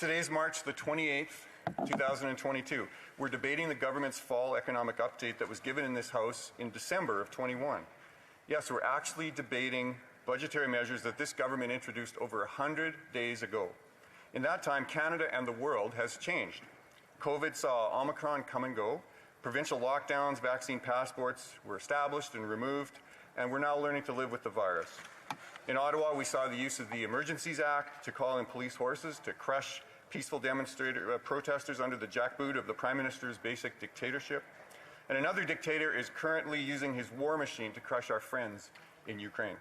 Today's March the 28th, 2022. We're debating the government's fall economic update that was given in this House in December of 21. Yes, we're actually debating budgetary measures that this government introduced over 100 days ago. In that time, Canada and the world has changed. COVID saw Omicron come and go. Provincial lockdowns, vaccine passports were established and removed, and we're now learning to live with the virus. In Ottawa, we saw the use of the Emergencies Act to call in police horses to crush peaceful protesters under the jackboot of the Prime Minister's basic dictatorship. And another dictator is currently using his war machine to crush our friends in Ukraine.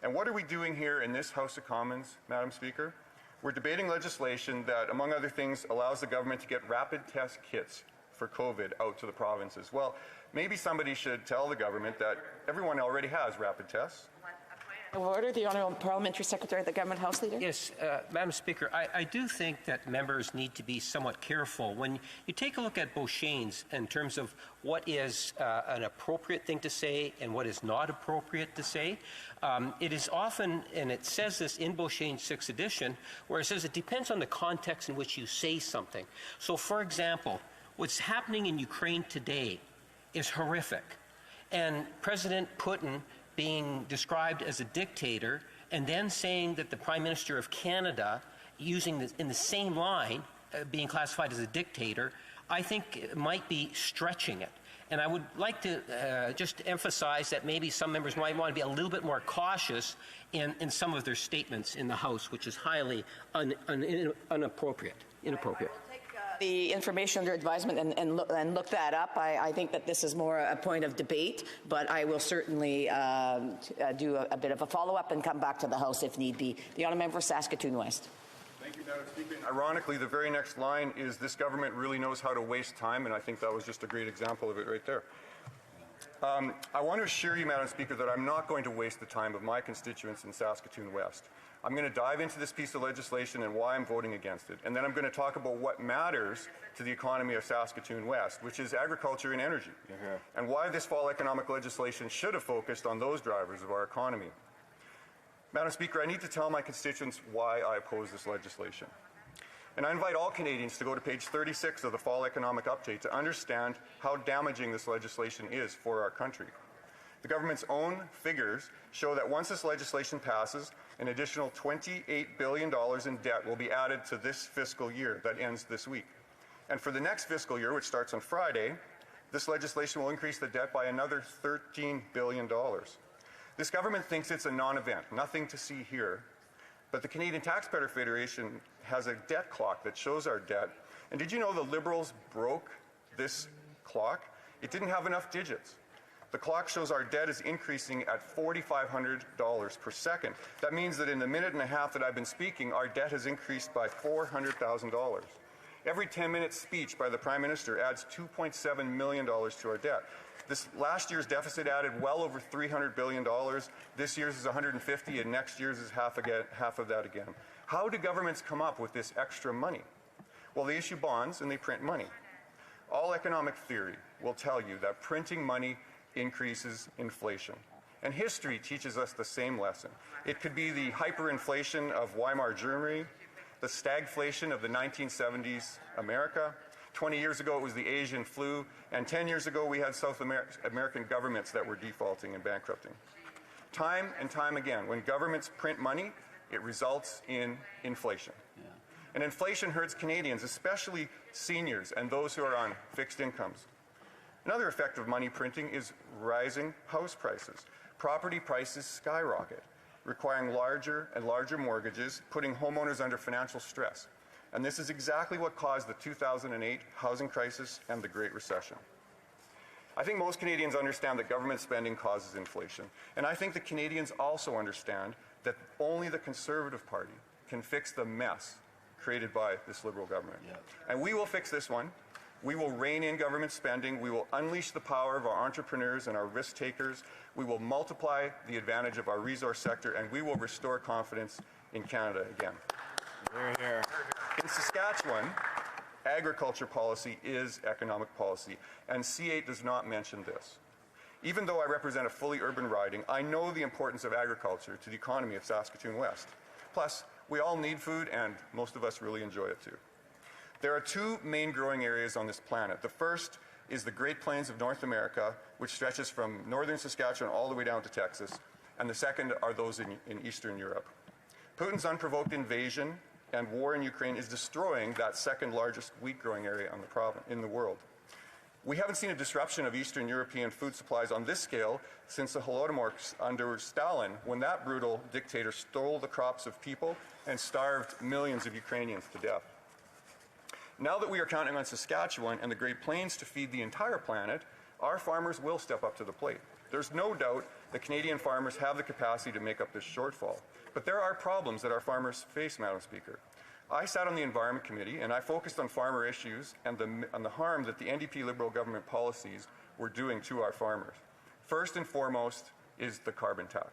And what are we doing here in this House of Commons, Madam Speaker? We're debating legislation that, among other things, allows the government to get rapid test kits for COVID out to the provinces. Well, maybe somebody should tell the government that everyone already has rapid tests. Order, the Honourable Parliamentary Secretary, the Government House Leader. Yes, Madam Speaker, I do think that members need to be somewhat careful. When you take a look at Beauchesne's in terms of what is an appropriate thing to say and what is not appropriate to say, it is often, and it says this in Beauchesne's 6th edition, where it says it depends on the context in which you say something. So, for example, what's happening in Ukraine today is horrific. And President Putin being described as a dictator and then saying that the Prime Minister of Canada, using this in the same line, being classified as a dictator, I think it might be stretching it. And I would like to just emphasize that maybe some members might want to be a little bit more cautious in some of their statements in the House, which is highly inappropriate. The information under advisement and look that up. I think that this is more a point of debate, but I will certainly do a bit of a follow-up and come back to the House if need be. The Honourable Member for Saskatoon West. Thank you, Madam Speaker. Ironically, the very next line is this government really knows how to waste time, and I think that was just a great example of it right there. I want to assure you, Madam Speaker, that I'm not going to waste the time of my constituents in Saskatoon West. I'm going to dive into this piece of legislation and why I'm voting against it. And then I'm going to talk about what matters to the economy of Saskatoon West, which is agriculture and energy, and why this fall economic legislation should have focused on those drivers of our economy. Madam Speaker, I need to tell my constituents why I oppose this legislation. And I invite all Canadians to go to page 36 of the fall economic update to understand how damaging this legislation is for our country. The government's own figures show that once this legislation passes, an additional $28 billion in debt will be added to this fiscal year that ends this week. And for the next fiscal year, which starts on Friday, this legislation will increase the debt by another $13 billion. This government thinks it's a non-event, nothing to see here. But the Canadian Taxpayer Federation has a debt clock that shows our debt. And did you know the Liberals broke this clock? It didn't have enough digits. The clock shows our debt is increasing at $4,500 per second. That means that in the minute and a half that I've been speaking, our debt has increased by $400,000. Every 10-minute speech by the Prime Minister adds $2.7 million to our debt. This last year's deficit added well over $300 billion. This year's is $150, and next year's is half of that again. How do governments come up with this extra money? Well, they issue bonds and they print money. All economic theory will tell you that printing money increases inflation. And history teaches us the same lesson. It could be the hyperinflation of Weimar Germany, the stagflation of the 1970s America. 20 years ago, it was the Asian flu. And 10 years ago, we had South American governments that were defaulting and bankrupting. Time and time again, when governments print money, it results in inflation. And inflation hurts Canadians, especially seniors and those who are on fixed incomes. Another effect of money printing is rising house prices. Property prices skyrocket, requiring larger and larger mortgages, putting homeowners under financial stress. And this is exactly what caused the 2008 housing crisis and the Great Recession. I think most Canadians understand that government spending causes inflation. And I think that Canadians also understand that only the Conservative Party can fix the mess created by this Liberal government. And we will fix this one. We will rein in government spending. We will unleash the power of our entrepreneurs and our risk takers. We will multiply the advantage of our resource sector, and we will restore confidence in Canada again. Hear, hear. In Saskatchewan, agriculture policy is economic policy, and C-8 does not mention this. Even though I represent a fully urban riding, I know the importance of agriculture to the economy of Saskatoon West. Plus, We all need food, and most of us really enjoy it too. There are two main growing areas on this planet. The first is the Great Plains of North America, which stretches from northern Saskatchewan all the way down to Texas, and the second are those in Eastern Europe. Putin's unprovoked invasion and war in Ukraine is destroying that second largest wheat growing area in the world. We haven't seen a disruption of Eastern European food supplies on this scale since the Holodomor under Stalin, when that brutal dictator stole the crops of people and starved millions of Ukrainians to death. Now that we are counting on Saskatchewan and the Great Plains to feed the entire planet, our farmers will step up to the plate. There's no doubt that Canadian farmers have the capacity to make up this shortfall. But there are problems that our farmers face, Madam Speaker. I sat on the Environment Committee and I focused on farmer issues and the harm that the Ndp Liberal government policies were doing to our farmers. First and foremost is the carbon tax.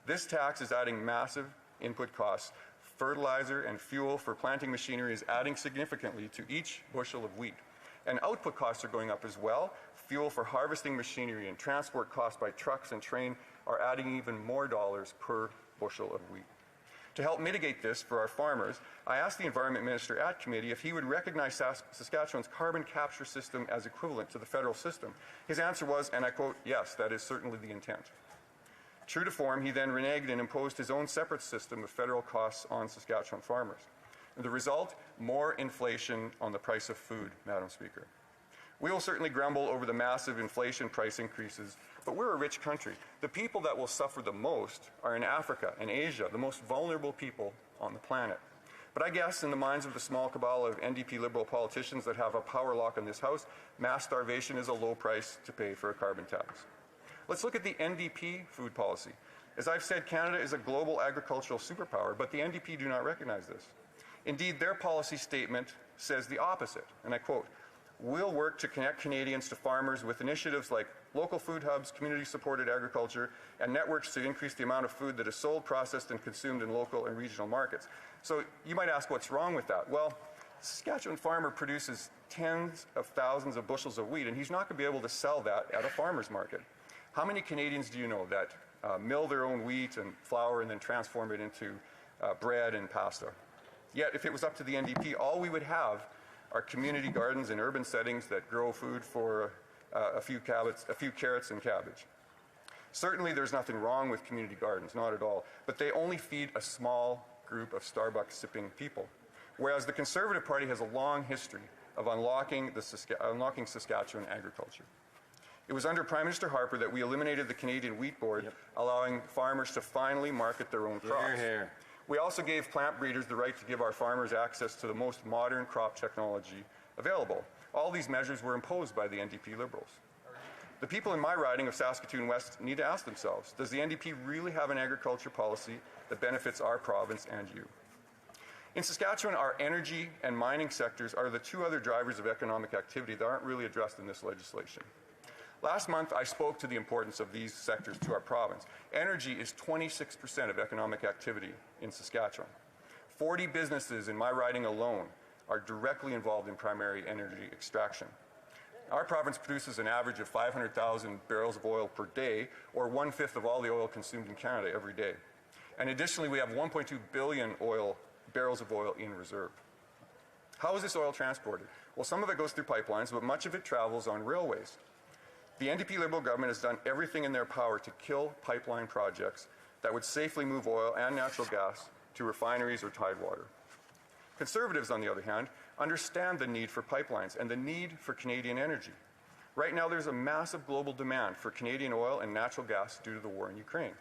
This tax is adding massive input costs. Fertilizer and fuel for planting machinery is adding significantly to each bushel of wheat. And output costs are going up as well. Fuel for harvesting machinery and transport costs by trucks and train are adding even more dollars per bushel of wheat. To help mitigate this for our farmers, I asked the Environment Minister at committee if he would recognize Saskatchewan's carbon capture system as equivalent to the federal system. His answer was, and I quote, "Yes, that is certainly the intent." True to form, he then reneged and imposed his own separate system of federal costs on Saskatchewan farmers. And the result? More inflation on the price of food, Madam Speaker. We will certainly grumble over the massive inflation price increases, but we're a rich country. The people that will suffer the most are in Africa and Asia, the most vulnerable people on the planet. But I guess in the minds of the small cabal of Ndp Liberal politicians that have a power lock in this House, mass starvation is a low price to pay for a carbon tax. Let's look at the Ndp Food Policy. As I've said, Canada is a global agricultural superpower, but the Ndp do not recognize this. Indeed, their policy statement says the opposite, and I quote, "We'll work to connect Canadians to farmers with initiatives like local food hubs, community-supported agriculture, and networks to increase the amount of food that is sold, processed, and consumed in local and regional markets." So you might ask, what's wrong with that? Well, the Saskatchewan farmer produces tens of thousands of bushels of wheat, and he's not going to be able to sell that at a farmer's market. How many Canadians do you know that mill their own wheat and flour and then transform it into bread and pasta? Yet, if it was up to the Ndp, all we would have are community gardens in urban settings that grow food for a few carrots and cabbage. Certainly, there's nothing wrong with community gardens, not at all, but they only feed a small group of Starbucks-sipping people, whereas the Conservative Party has a long history of unlocking Saskatchewan agriculture. It was under Prime Minister Harper that we eliminated the Canadian Wheat Board, allowing farmers to finally market their own crops. We also gave plant breeders the right to give our farmers access to the most modern crop technology available. All these measures were imposed by the Ndp Liberals. The people in my riding of Saskatoon West need to ask themselves, does the Ndp really have an agriculture policy that benefits our province and you? In Saskatchewan, our energy and mining sectors are the two other drivers of economic activity that aren't really addressed in this legislation. Last month, I spoke to the importance of these sectors to our province. Energy is 26% of economic activity in Saskatchewan. 40 businesses in my riding alone are directly involved in primary energy extraction. Our province produces an average of 500,000 barrels of oil per day, or 1/5 of all the oil consumed in Canada every day. And additionally, we have 1.2 billion barrels of oil in reserve. How is this oil transported? Well, some of it goes through pipelines, but much of it travels on railways. The Ndp Liberal government has done everything in their power to kill pipeline projects that would safely move oil and natural gas to refineries or tidewater. Conservatives, on the other hand, understand the need for pipelines and the need for Canadian energy. Right now, there's a massive global demand for Canadian oil and natural gas due to the war in Ukraine.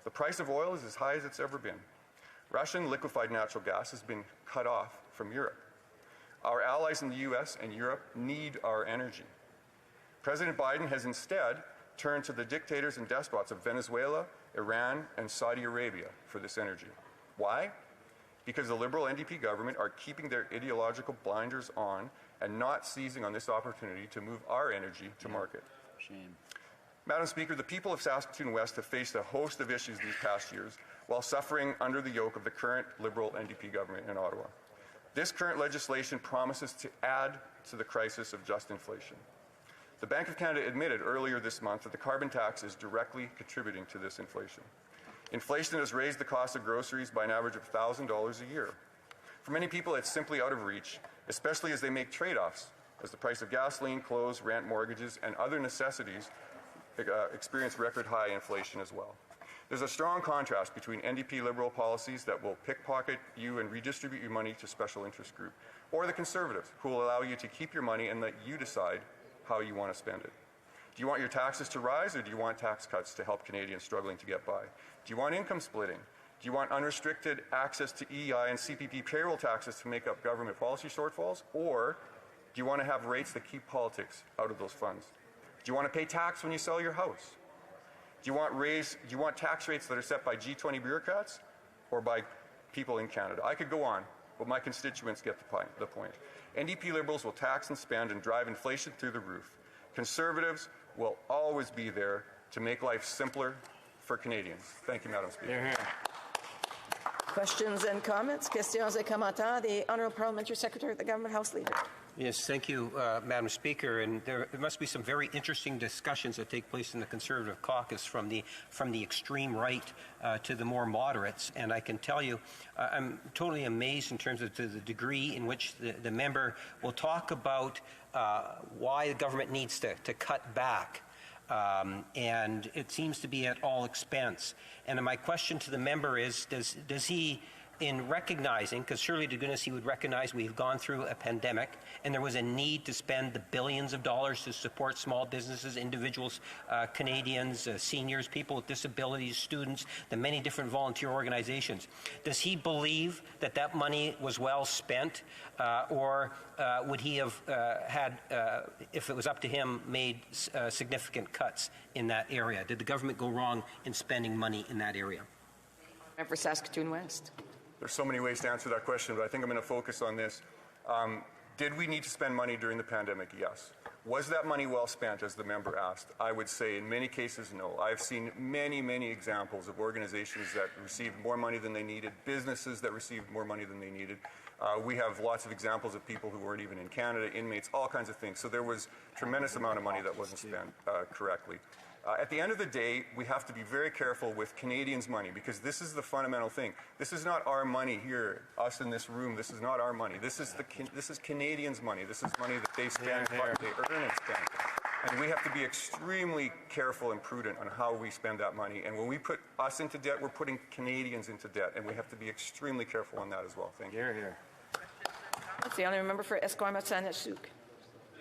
The price of oil is as high as it's ever been. Russian liquefied natural gas has been cut off from Europe. Our allies in the US and Europe need our energy. President Biden has instead turned to the dictators and despots of Venezuela, Iran, and Saudi Arabia for this energy. Why? Because the Liberal Ndp government are keeping their ideological blinders on and not seizing on this opportunity to move our energy to market. Shame. Madam Speaker, the people of Saskatoon West have faced a host of issues these past years while suffering under the yoke of the current Liberal Ndp government in Ottawa. This current legislation promises to add to the crisis of just inflation. The Bank of Canada admitted earlier this month that the carbon tax is directly contributing to this inflation. Inflation has raised the cost of groceries by an average of $1,000 a year. For many people, it's simply out of reach, especially as they make trade-offs, as the price of gasoline, clothes, rent, mortgages, and other necessities experience record high inflation as well. There's a strong contrast between NDP Liberal policies that will pickpocket you and redistribute your money to special interest group, or the Conservatives, who will allow you to keep your money and let you decide how you want to spend it. Do you want your taxes to rise, or do you want tax cuts to help Canadians struggling to get by? Do you want income splitting? Do you want unrestricted access to EI and CPP payroll taxes to make up government policy shortfalls? Or do you want to have rates that keep politics out of those funds? Do you want to pay tax when you sell your house? Do you want tax rates that are set by G20 bureaucrats or by people in Canada? I could go on, but my constituents get the point. NDP Liberals will tax and spend and drive inflation through the roof. Conservatives will always be there to make life simpler for Canadians. Thank you, Madam Speaker. Hear, hear. Questions and comments? Questions et commentaires. The Honourable Parliamentary Secretary of the Government House Leader. Yes, thank you, Madam Speaker. And there must be some very interesting discussions that take place in the Conservative caucus from the extreme right to the more moderates. And I can tell you, I'm totally amazed in terms of the degree in which the member will talk about why the government needs to cut back. And it seems to be at all expense. And my question to the member is, does he, in recognizing, because surely to goodness he would recognize we've gone through a pandemic and there was a need to spend the billions of dollars to support small businesses, individuals, Canadians, seniors, people with disabilities, students, the many different volunteer organizations. Does he believe that that money was well spent, or would he have had, if it was up to him, made significant cuts in that area? Did the government go wrong in spending money in that area? Member for Saskatoon West. There's so many ways to answer that question, but I think I'm going to focus on this. Did we need to spend money during the pandemic? Yes. Was that money well spent, as the member asked? I would say in many cases, no. I've seen many, many examples of organizations that received more money than they needed, businesses that received more money than they needed. We have lots of examples of people who weren't even in Canada, inmates, all kinds of things. So there was a tremendous amount of money that wasn't spent correctly. At the end of the day, we have to be very careful with Canadians' money, because this is the fundamental thing. This is not our money here, us in this room. This is not our money. This is Canadians' money. This is money that they spend, they earn and spend. And we have to be extremely careful and prudent on how we spend that money. And when we put us into debt, we're putting Canadians into debt. And we have to be extremely careful on that as well. Thank you. Hear, hear. That's the Honourable Member for Esquimalt-Saanich-Sooke.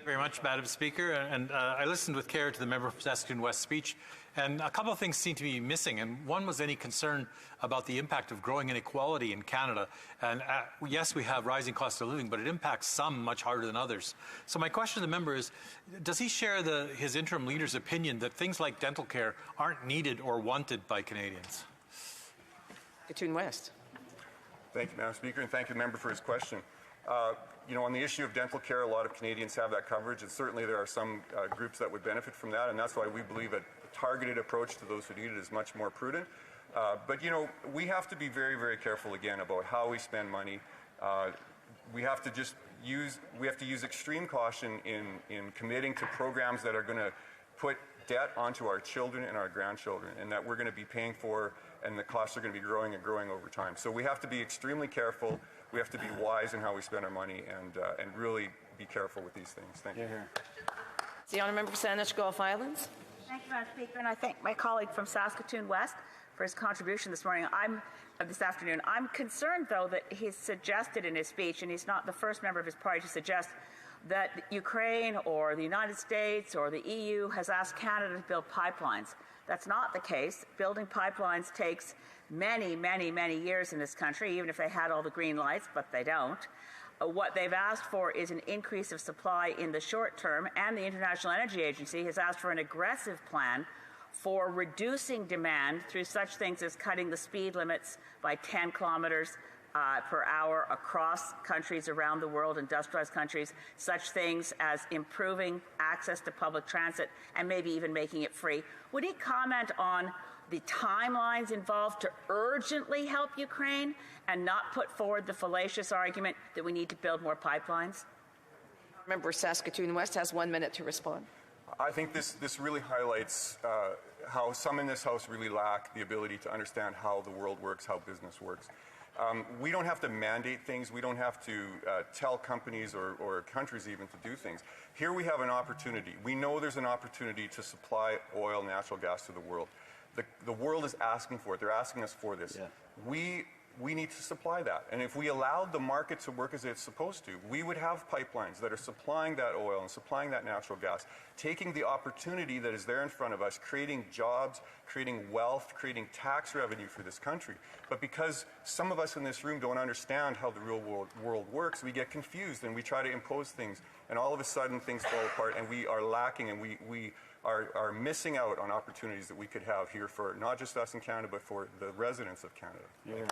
Very much, Madam Speaker, and I listened with care to the member for Saskatoon West speech, and a couple of things seem to be missing. And one was any concern about the impact of growing inequality in Canada. And yes, we have rising cost of living, but it impacts some much harder than others. So my question to the member is, does he share his interim leader's opinion that things like dental care aren't needed or wanted by Canadians? Saskatoon West. Thank you, Madam Speaker, and thank you, the member, for his question. On the issue of dental care, a lot of Canadians have that coverage, and certainly there are some groups that would benefit from that, and that's why we believe a targeted approach to those who need it is much more prudent. But we have to be very, very careful again about how we spend money. We have to use extreme caution in committing to programs that are going to put debt onto our children and our grandchildren, and that we're going to be paying for, and the costs are going to be growing and growing over time. So we have to be extremely careful. We have to be wise in how we spend our money, and really be careful with these things. Thank you. The Honourable Member for Saanich Gulf Islands. Thank you, Madam Speaker, and I thank my colleague from Saskatoon West for his contribution this afternoon. I'm concerned, though, that he's suggested in his speech, and he's not the first member of his party to suggest, that Ukraine or the United States or the EU has asked Canada to build pipelines. That's not the case. Building pipelines takes many, many, many years in this country, even if they had all the green lights, but they don't. What they've asked for is an increase of supply in the short term, and the International Energy Agency has asked for an aggressive plan for reducing demand through such things as cutting the speed limits by 10 kilometers per hour across countries around the world, industrialized countries, such things as improving access to public transit and maybe even making it free. Would he comment on the timelines involved to urgently help Ukraine and not put forward the fallacious argument that we need to build more pipelines? Member Saskatoon West has 1 minute to respond. I think this really highlights how some in this House really lack the ability to understand how the world works, how business works. We don't have to mandate things. We don't have to tell companies or countries even to do things. Here we have an opportunity. We know there's an opportunity to supply oil, natural gas to the world. The world is asking for it. They're asking us for this. Yeah. We need to supply that. And if we allowed the market to work as it's supposed to, we would have pipelines that are supplying that oil and supplying that natural gas, taking the opportunity that is there in front of us, creating jobs, creating wealth, creating tax revenue for this country. But because some of us in this room don't understand how the real world works, we get confused and we try to impose things. And all of a sudden things fall apart and we are lacking and we are missing out on opportunities that we could have here for not just us in Canada, but for the residents of Canada. Yeah.